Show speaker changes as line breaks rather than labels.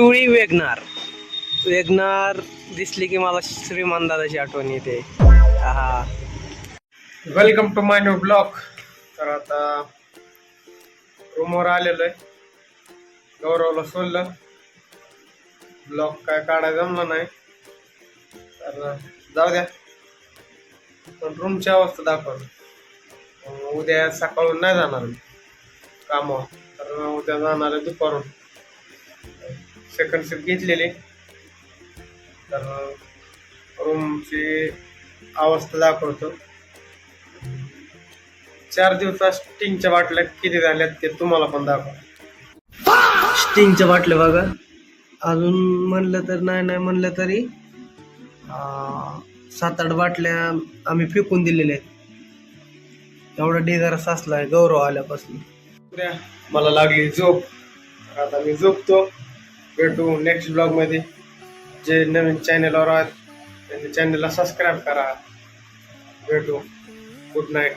पिवळी Wagon R. Wagon R दिसली की मला श्रीमान दादाची आठवण येते. हा, welcome to my new blog. तर आता रूमवर आलेलो आहे. गौरवला सोडलं. ब्लॉग काय काढायला जमलं नाही तर जाऊ द्या. पण रूमची अवस्था दाखव. उद्या सकाळून नाही जाणार कामावर, तर उद्या जाणार आहे दुपारून. सेकंड शिफ्ट घेतलेली. तर रूमची अवस्था दाखवतो. 4 दिवसात स्टिंगच्या बाटल्या किती झाल्यात ते तुम्हाला पण दाखव. स्टिंगच्या बाटल्या बघा, अजून म्हणलं तर नाही म्हणलं तरी 7-8 बाटल्या आम्ही फेकून दिलेल्या आहेत. एवढा ढिगारा साचलाय गौरव आल्यापासून. मला लागली झोप. आता मी झोपतो. भेटू नेक्स्ट ब्लॉग मध्ये. जे नवीन चॅनलवर आहेत त्यांनी चॅनलला सबस्क्राईब करा. भेटू. Good night.